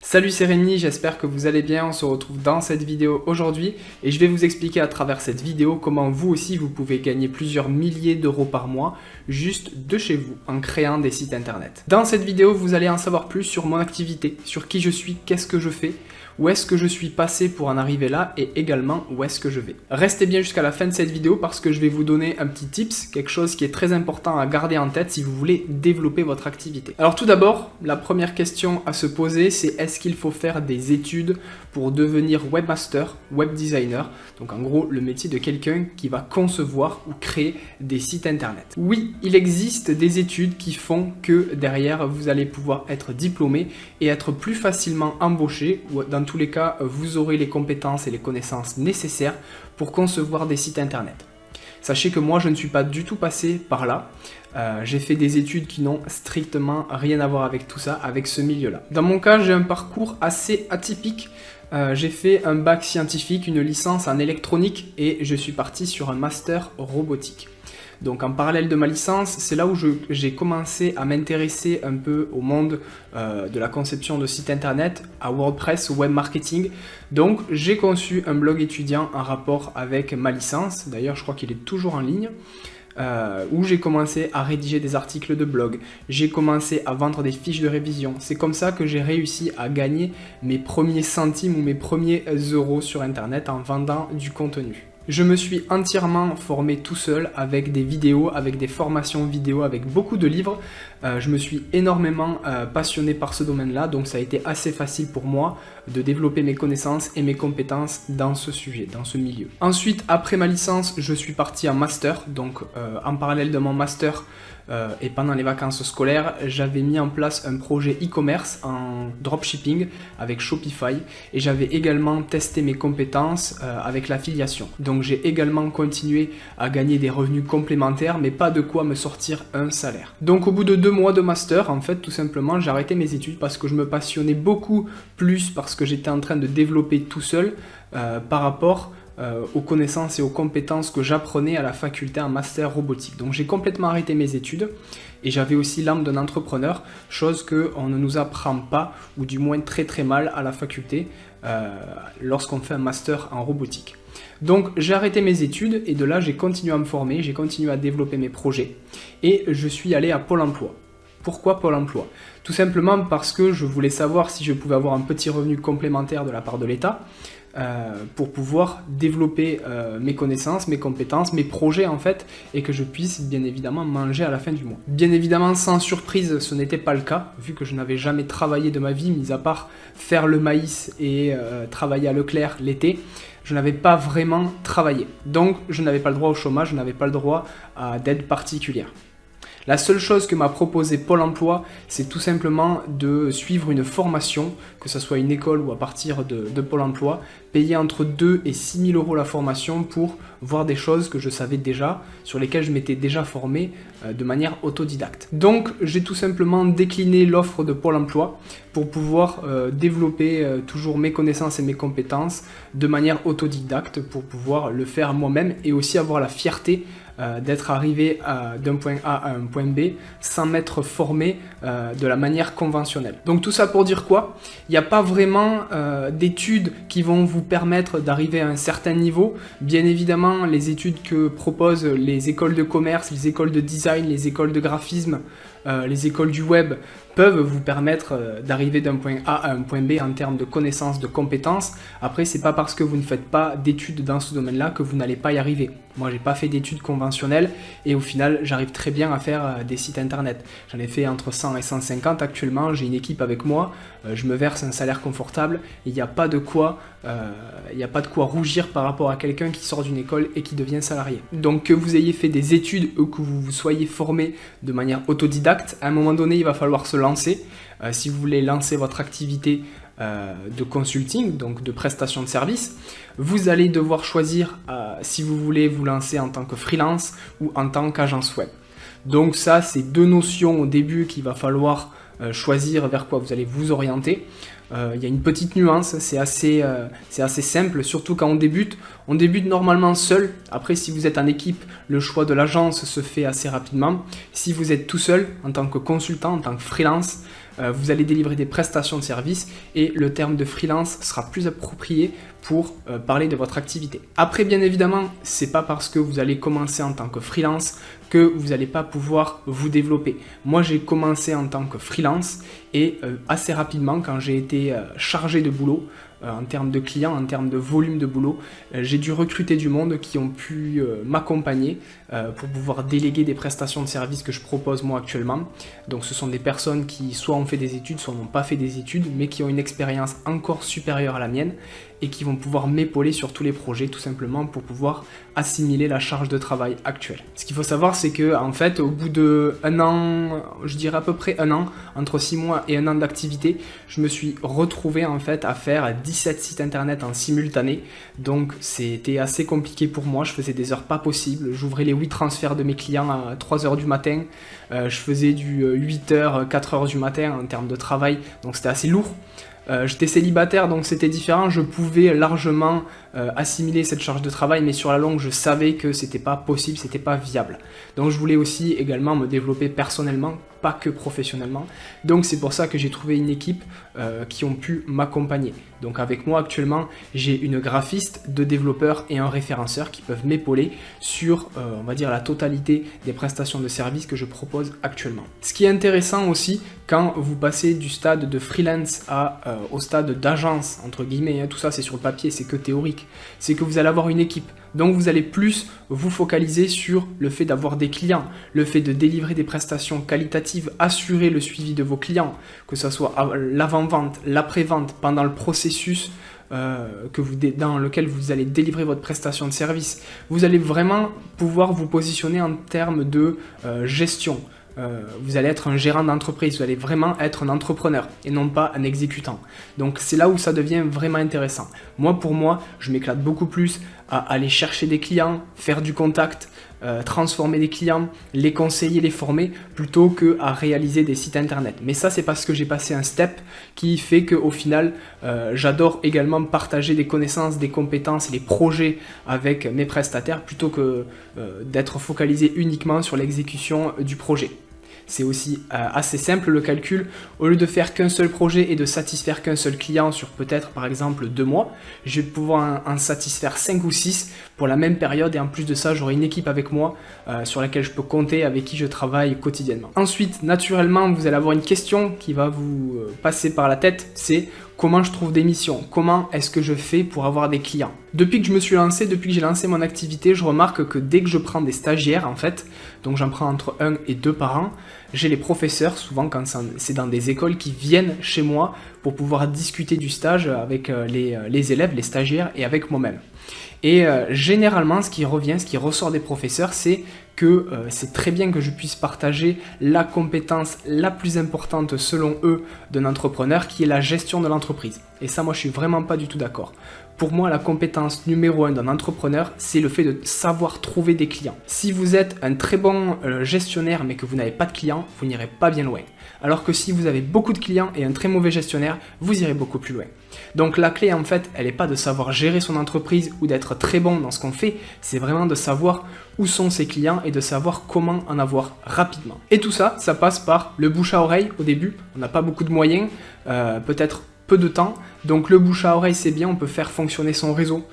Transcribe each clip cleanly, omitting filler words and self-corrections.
Salut, c'est Rémi, j'espère que vous allez bien. On se retrouve dans cette vidéo aujourd'hui et je vais vous expliquer à travers cette vidéo comment vous aussi vous pouvez gagner plusieurs milliers d'euros par mois juste de chez vous en créant des sites internet. Dans cette vidéo, vous allez en savoir plus sur mon activité, sur qui je suis, qu'est-ce que je fais, où est-ce que je suis passé pour en arriver là et également où est-ce que je vais. Restez bien jusqu'à la fin de cette vidéo parce que je vais vous donner un petit tips, quelque chose qui est très important à garder en tête si vous voulez développer votre activité. Alors tout d'abord, la première question à se poser, c'est est-ce qu'il faut faire des études pour devenir webmaster, web designer, donc en gros le métier de quelqu'un qui va concevoir ou créer des sites internet. Oui, il existe des études qui font que derrière vous allez pouvoir être diplômé et être plus facilement embauché, ou dans tous les cas vous aurez les compétences et les connaissances nécessaires pour concevoir des sites internet. Sachez que moi je ne suis pas du tout passé par là. J'ai fait des études qui n'ont strictement rien à voir avec tout ça, avec ce milieu-là. Dans mon cas, j'ai un parcours assez atypique. J'ai fait un bac scientifique, une licence en électronique et je suis parti sur un master robotique. Donc en parallèle de ma licence, c'est là où j'ai commencé à m'intéresser un peu au monde de la conception de sites internet, à WordPress, au web marketing. Donc j'ai conçu un blog étudiant en rapport avec ma licence, d'ailleurs je crois qu'il est toujours en ligne, où j'ai commencé à rédiger des articles de blog, j'ai commencé à vendre des fiches de révision. C'est comme ça que j'ai réussi à gagner mes premiers centimes ou mes premiers euros sur internet en vendant du contenu. Je me suis entièrement formé tout seul avec des vidéos, avec des formations vidéo, avec beaucoup de livres. Je me suis énormément passionné par ce domaine-là, donc ça a été assez facile pour moi de développer mes connaissances et mes compétences dans ce sujet, dans ce milieu. Ensuite, après ma licence, je suis parti en master, donc en parallèle de mon master et pendant les vacances scolaires, j'avais mis en place un projet e-commerce en dropshipping avec Shopify et j'avais également testé mes compétences avec l'affiliation. Donc j'ai également continué à gagner des revenus complémentaires mais pas de quoi me sortir un salaire. Donc au bout de 2 mois de master, en fait tout simplement j'ai arrêté mes études parce que je me passionnais beaucoup plus parce que j'étais en train de développer tout seul par rapport aux connaissances et aux compétences que j'apprenais à la faculté en master robotique. Donc j'ai complètement arrêté mes études et j'avais aussi l'âme d'un entrepreneur, chose qu'on ne nous apprend pas ou du moins très mal à la faculté lorsqu'on fait un master en robotique. Donc j'ai arrêté mes études et de là j'ai continué à me former, j'ai continué à développer mes projets et je suis allé à Pôle emploi. Pourquoi Pôle emploi? Tout simplement parce que je voulais savoir si je pouvais avoir un petit revenu complémentaire de la part de l'État pour pouvoir développer mes connaissances, mes compétences, mes projets en fait, et que je puisse bien évidemment manger à la fin du mois. Bien évidemment, sans surprise, ce n'était pas le cas, vu que je n'avais jamais travaillé de ma vie, mis à part faire le maïs et travailler à Leclerc l'été. Je n'avais pas vraiment travaillé. Donc, je n'avais pas le droit au chômage, je n'avais pas le droit à d'aide particulière. La seule chose que m'a proposé Pôle emploi, c'est tout simplement de suivre une formation, que ce soit une école ou à partir de Pôle emploi, payer entre 2 et 6 000 euros la formation pour voir des choses que je savais déjà, sur lesquelles je m'étais déjà formé de manière autodidacte. Donc j'ai tout simplement décliné l'offre de Pôle emploi pour pouvoir développer toujours mes connaissances et mes compétences de manière autodidacte pour pouvoir le faire moi-même et aussi avoir la fierté d'être arrivé d'un point A à un point B sans m'être formé de la manière conventionnelle. Donc tout ça pour dire quoi? Il n'y a pas vraiment d'études qui vont vous permettre d'arriver à un certain niveau. Bien évidemment, les études que proposent les écoles de commerce, les écoles de design, les écoles de graphisme, les écoles du web peuvent vous permettre d'arriver d'un point A à un point B en termes de connaissances, de compétences. Après, c'est pas parce que vous ne faites pas d'études dans ce domaine-là que vous n'allez pas y arriver. Moi, j'ai pas fait d'études conventionnelles et au final, j'arrive très bien à faire des sites internet. J'en ai fait entre 100 et 150 actuellement. J'ai une équipe avec moi. Je me verse un salaire confortable. Il n'y a pas de quoi rougir par rapport à quelqu'un qui sort d'une école et qui devient salarié. Donc que vous ayez fait des études ou que vous soyez formé de manière autodidacte, à un moment donné, il va falloir se lancer. Si vous voulez lancer votre activité de consulting, donc de prestation de service, vous allez devoir choisir si vous voulez vous lancer en tant que freelance ou en tant qu'agence web. Donc ça, c'est 2 notions au début qu'il va falloir choisir vers quoi vous allez vous orienter. Il y a une petite nuance, c'est assez simple, surtout quand on débute. On débute normalement seul. Après, si vous êtes en équipe, le choix de l'agence se fait assez rapidement. Si vous êtes tout seul, en tant que consultant, en tant que freelance, vous allez délivrer des prestations de services et le terme de freelance sera plus approprié pour parler de votre activité. Après, bien évidemment, c'est pas parce que vous allez commencer en tant que freelance que vous n'allez pas pouvoir vous développer. Moi, j'ai commencé en tant que freelance et assez rapidement, quand j'ai été chargé de boulot, en termes de clients, en termes de volume de boulot, j'ai dû recruter du monde qui ont pu m'accompagner pour pouvoir déléguer des prestations de services que je propose moi actuellement. Donc ce sont des personnes qui soit ont fait des études, soit n'ont pas fait des études, mais qui ont une expérience encore supérieure à la mienne et qui vont pouvoir m'épauler sur tous les projets tout simplement pour pouvoir assimiler la charge de travail actuelle. Ce qu'il faut savoir, c'est que en fait, au bout de un an, je dirais à peu près un an, entre 6 mois et un an d'activité, je me suis retrouvé en fait à faire 17 sites internet en simultané. Donc c'était assez compliqué pour moi, je faisais des heures pas possibles, j'ouvrais les 8 transferts de mes clients à 3h du matin, je faisais du 8h, 4h du matin en termes de travail, donc c'était assez lourd. J'étais célibataire, donc c'était différent, je pouvais largement assimiler cette charge de travail, mais sur la longue, je savais que c'était pas possible, c'était pas viable. Donc je voulais aussi également me développer personnellement, pas que professionnellement. Donc c'est pour ça que j'ai trouvé une équipe qui ont pu m'accompagner. Donc avec moi actuellement, j'ai une graphiste, 2 développeurs et un référenceur qui peuvent m'épauler sur, on va dire, la totalité des prestations de services que je propose actuellement. Ce qui est intéressant aussi, quand vous passez du stade de freelance au stade d'agence, entre guillemets, hein, tout ça c'est sur le papier, c'est que théorique, c'est que vous allez avoir une équipe. Donc vous allez plus vous focaliser sur le fait d'avoir des clients, le fait de délivrer des prestations qualitatives, assurer le suivi de vos clients, que ce soit l'avant-vente, l'après-vente, pendant le processus dans lequel vous allez délivrer votre prestation de service. Vous allez vraiment pouvoir vous positionner en termes de gestion. Vous allez être un gérant d'entreprise, vous allez vraiment être un entrepreneur et non pas un exécutant. Donc c'est là où ça devient vraiment intéressant. Pour moi, je m'éclate beaucoup plus à aller chercher des clients, faire du contact, transformer des clients, les conseiller, les former, plutôt qu'à réaliser des sites internet. Mais ça, c'est parce que j'ai passé un step qui fait qu'au final, j'adore également partager des connaissances, des compétences et des projets avec mes prestataires, plutôt que d'être focalisé uniquement sur l'exécution du projet. C'est aussi assez simple le calcul. Au lieu de faire qu'un seul projet et de satisfaire qu'un seul client sur peut-être par exemple 2 mois, je vais pouvoir en satisfaire 5 ou 6 pour la même période, et en plus de ça, j'aurai une équipe avec moi sur laquelle je peux compter, avec qui je travaille quotidiennement. Ensuite, naturellement, vous allez avoir une question qui va vous passer par la tête, c'est comment je trouve des missions? Comment est-ce que je fais pour avoir des clients? Depuis que je me suis lancé, depuis que j'ai lancé mon activité, je remarque que dès que je prends des stagiaires, en fait, donc j'en prends entre 1 et 2 par an, j'ai les professeurs, souvent quand c'est dans des écoles, qui viennent chez moi pour pouvoir discuter du stage avec les élèves, les stagiaires et avec moi-même. Et généralement, ce qui ressort des professeurs, c'est que c'est très bien que je puisse partager la compétence la plus importante selon eux d'un entrepreneur, qui est la gestion de l'entreprise. Et ça, moi, je suis vraiment pas du tout d'accord. Pour moi, la compétence numéro 1 d'un entrepreneur, c'est le fait de savoir trouver des clients. Si vous êtes un très bon gestionnaire mais que vous n'avez pas de clients, vous n'irez pas bien loin. Alors que si vous avez beaucoup de clients et un très mauvais gestionnaire, vous irez beaucoup plus loin. Donc la clé, en fait, elle n'est pas de savoir gérer son entreprise ou d'être très bon dans ce qu'on fait, c'est vraiment de savoir où sont ses clients et de savoir comment en avoir rapidement. Et tout ça, ça passe par le bouche à oreille au début. On n'a pas beaucoup de moyens, peut-être peu de temps, donc le bouche à oreille c'est bien, on peut faire fonctionner son réseau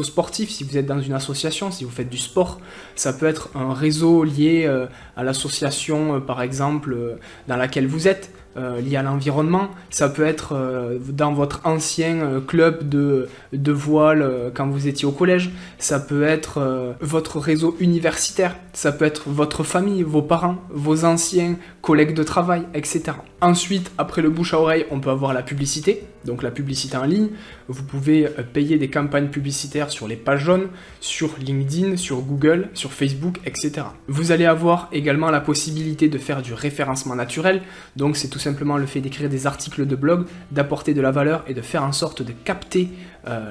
sportif si vous êtes dans une association, si vous faites du sport, ça peut être un réseau lié à l'association par exemple dans laquelle vous êtes, lié à l'environnement, ça peut être dans votre ancien club de voile quand vous étiez au collège, ça peut être votre réseau universitaire, ça peut être votre famille, vos parents, vos anciens collègues de travail, etc. Ensuite, après le bouche à oreille, on peut avoir la publicité, donc la publicité en ligne. Vous pouvez payer des campagnes publicitaires sur les pages jaunes, sur LinkedIn, sur Google, sur Facebook, etc. Vous allez avoir également la possibilité de faire du référencement naturel, donc c'est tout simplement le fait d'écrire des articles de blog, d'apporter de la valeur et de faire en sorte de capter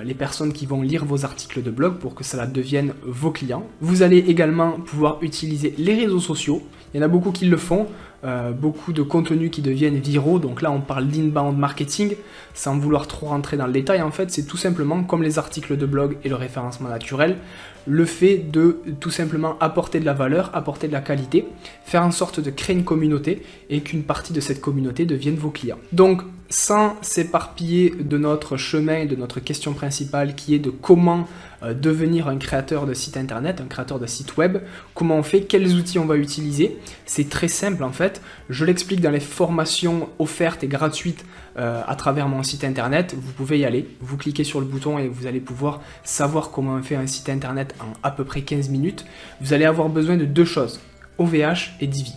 les personnes qui vont lire vos articles de blog pour que cela devienne vos clients. Vous allez également pouvoir utiliser les réseaux sociaux. Il y en a beaucoup qui le font. beaucoup de contenus qui deviennent viraux. Donc là, on parle d'inbound marketing, sans vouloir trop rentrer dans le détail. En fait, c'est tout simplement comme les articles de blog et le référencement naturel, le fait de tout simplement apporter de la valeur, apporter de la qualité, faire en sorte de créer une communauté et qu'une partie de cette communauté devienne vos clients. Donc, sans s'éparpiller de notre chemin et de notre question principale qui est de comment devenir un créateur de site internet, un créateur de site web, comment on fait, quels outils on va utiliser, c'est très simple en fait. Je l'explique dans les formations offertes et gratuites à travers mon site internet. Vous pouvez y aller, vous cliquez sur le bouton et vous allez pouvoir savoir comment on fait un site internet en à peu près 15 minutes. Vous allez avoir besoin de deux choses, OVH et Divi.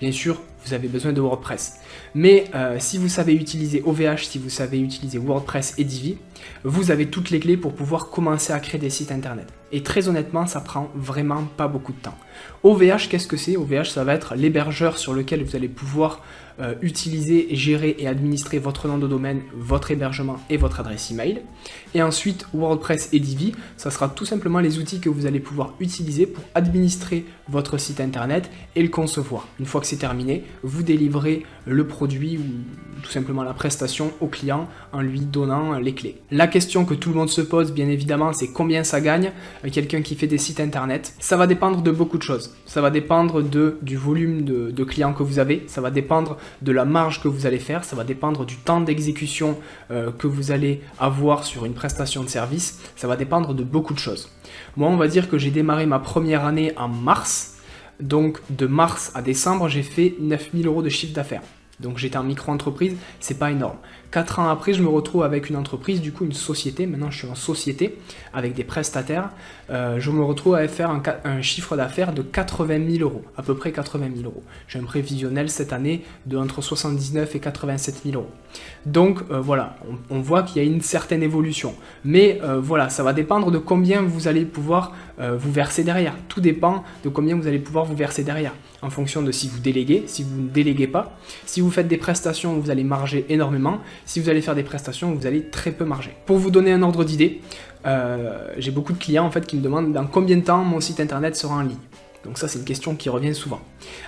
Bien sûr, vous avez besoin de WordPress. Mais si vous savez utiliser OVH, si vous savez utiliser WordPress et Divi, vous avez toutes les clés pour pouvoir commencer à créer des sites internet. Et très honnêtement, ça prend vraiment pas beaucoup de temps. OVH, qu'est-ce que c'est? OVH, ça va être l'hébergeur sur lequel vous allez pouvoir utiliser, gérer et administrer votre nom de domaine, votre hébergement et votre adresse email. Et ensuite, WordPress et Divi, ça sera tout simplement les outils que vous allez pouvoir utiliser pour administrer votre site internet et le concevoir. Une fois que c'est terminé, vous délivrez le produit ou tout simplement la prestation au client en lui donnant les clés. La question que tout le monde se pose, bien évidemment, c'est combien ça gagne quelqu'un qui fait des sites internet. Ça va dépendre de beaucoup de choses. Ça va dépendre du volume de clients que vous avez, ça va dépendre de la marge que vous allez faire, ça va dépendre du temps d'exécution que vous allez avoir sur une prestation de service, ça va dépendre de beaucoup de choses. Moi, on va dire que j'ai démarré ma première année en mars, donc de mars à décembre, j'ai fait 9 000 € de chiffre d'affaires. Donc j'étais en micro-entreprise, c'est pas énorme. 4 ans après, je me retrouve avec une entreprise, du coup une société. Maintenant, je suis en société avec des prestataires. Je me retrouve à faire un chiffre d'affaires de 80 000 €, à peu près 80 000 €. J'ai un prévisionnel cette année de entre 79 et 87 000 €. Donc voilà, on voit qu'il y a une certaine évolution. Mais voilà, ça va dépendre de combien vous allez pouvoir vous verser derrière. Tout dépend de combien vous allez pouvoir vous verser derrière. En fonction de si vous déléguez, si vous ne déléguez pas. Si vous faites des prestations, vous allez marger énormément. Si vous allez faire des prestations, vous allez très peu marger. Pour vous donner un ordre d'idée, j'ai beaucoup de clients en fait qui me demandent dans combien de temps mon site internet sera en ligne. Donc ça, c'est une question qui revient souvent.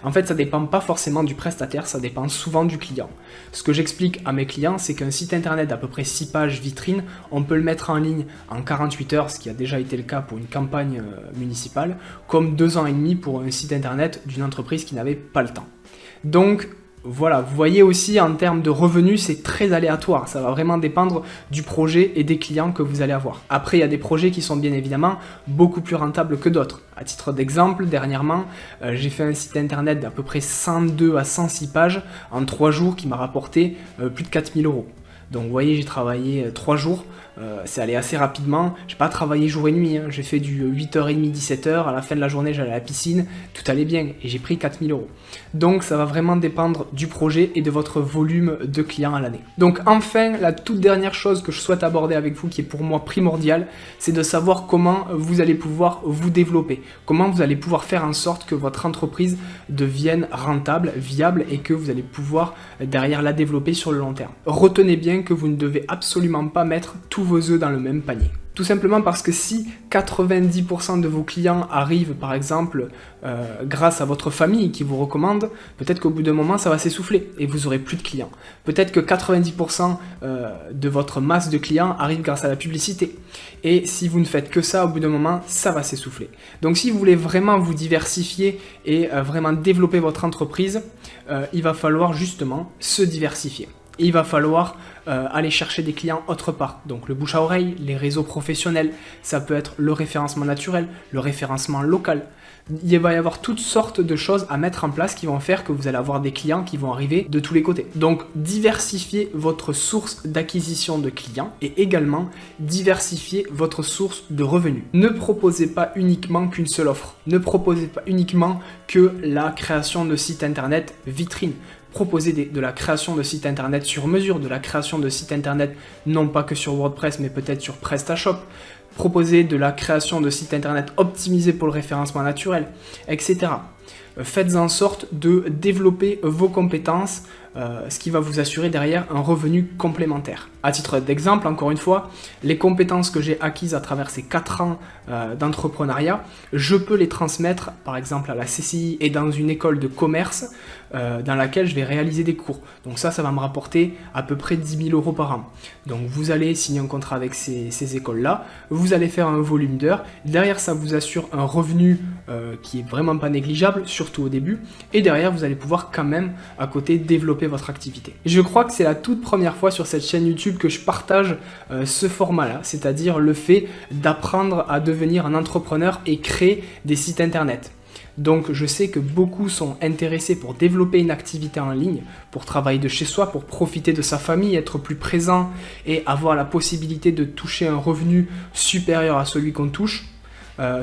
En fait, ça ne dépend pas forcément du prestataire, ça dépend souvent du client. Ce que j'explique à mes clients, c'est qu'un site internet d'à peu près 6 pages vitrine, on peut le mettre en ligne en 48 heures, ce qui a déjà été le cas pour une campagne municipale, comme 2 ans et demi pour un site internet d'une entreprise qui n'avait pas le temps. Donc, voilà, vous voyez aussi en termes de revenus, c'est très aléatoire. Ça va vraiment dépendre du projet et des clients que vous allez avoir. Après, il y a des projets qui sont bien évidemment beaucoup plus rentables que d'autres. À titre d'exemple, dernièrement, j'ai fait un site internet d'à peu près 102 à 106 pages en 3 jours qui m'a rapporté plus de 4 000 €. Donc vous voyez, j'ai travaillé 3 jours, c'est allé assez rapidement, j'ai pas travaillé jour et nuit, hein. J'ai fait du 8h30, 17h, à la fin de la journée j'allais à la piscine, tout allait bien et j'ai pris 4 000 €. Donc ça va vraiment dépendre du projet et de votre volume de clients à l'année. Donc enfin, la toute dernière chose que je souhaite aborder avec vous, qui est pour moi primordiale, c'est de savoir comment vous allez pouvoir vous développer, comment vous allez pouvoir faire en sorte que votre entreprise devienne rentable, viable et que vous allez pouvoir derrière la développer sur le long terme. Retenez bien que vous ne devez absolument pas mettre tous vos œufs dans le même panier. Tout simplement parce que si 90% de vos clients arrivent par exemple grâce à votre famille qui vous recommande, peut-être qu'au bout d'un moment ça va s'essouffler et vous n'aurez plus de clients. Peut-être que 90% de votre masse de clients arrivent grâce à la publicité. Et si vous ne faites que ça, au bout d'un moment, ça va s'essouffler. Donc si vous voulez vraiment vous diversifier et vraiment développer votre entreprise, il va falloir justement se diversifier. Il va falloir aller chercher des clients autre part. Donc le bouche à oreille, les réseaux professionnels, ça peut être le référencement naturel, le référencement local. Il va y avoir toutes sortes de choses à mettre en place qui vont faire que vous allez avoir des clients qui vont arriver de tous les côtés. Donc diversifiez votre source d'acquisition de clients et également diversifiez votre source de revenus. Ne proposez pas uniquement qu'une seule offre. Ne proposez pas uniquement que la création de sites internet vitrine. Proposer de la création de sites internet sur mesure, de la création de sites internet non pas que sur WordPress mais peut-être sur PrestaShop, proposer de la création de sites internet optimisés pour le référencement naturel, etc. Faites en sorte de développer vos compétences ce qui va vous assurer derrière un revenu complémentaire. À titre d'exemple, encore une fois, les compétences que j'ai acquises à travers ces 4 ans d'entrepreneuriat, je peux les transmettre par exemple à la CCI et dans une école de commerce dans laquelle je vais réaliser des cours. Donc ça va me rapporter à peu près 10 000 euros par an. Donc vous allez signer un contrat avec ces écoles-là, vous allez faire un volume d'heures, derrière ça vous assure un revenu qui est vraiment pas négligeable, surtout au début, et derrière vous allez pouvoir quand même à côté développer votre activité. Je crois que c'est la toute première fois sur cette chaîne YouTube que je partage ce format-là, c'est-à-dire le fait d'apprendre à devenir un entrepreneur et créer des sites internet. Donc je sais que beaucoup sont intéressés pour développer une activité en ligne, pour travailler de chez soi, pour profiter de sa famille, être plus présent et avoir la possibilité de toucher un revenu supérieur à celui qu'on touche.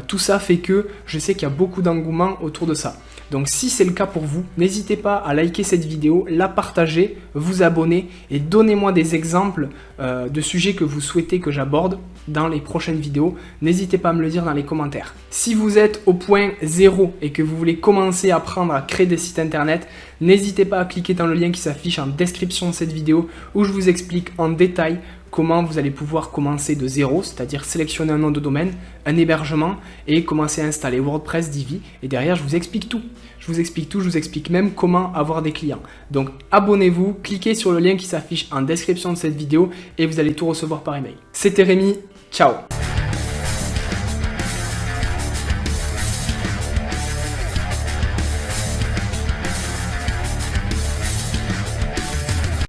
Tout ça fait que je sais qu'il y a beaucoup d'engouement autour de ça. Donc si c'est le cas pour vous, n'hésitez pas à liker cette vidéo, la partager, vous abonner et donnez-moi des exemples de sujets que vous souhaitez que j'aborde dans les prochaines vidéos. N'hésitez pas à me le dire dans les commentaires. Si vous êtes au point 0 et que vous voulez commencer à apprendre à créer des sites internet, n'hésitez pas à cliquer dans le lien qui s'affiche en description de cette vidéo où je vous explique en détail comment vous allez pouvoir commencer de zéro, c'est-à-dire sélectionner un nom de domaine, un hébergement et commencer à installer WordPress, Divi. Et derrière, je vous explique tout. Je vous explique même comment avoir des clients. Donc abonnez-vous, cliquez sur le lien qui s'affiche en description de cette vidéo et vous allez tout recevoir par email. C'était Rémi, ciao!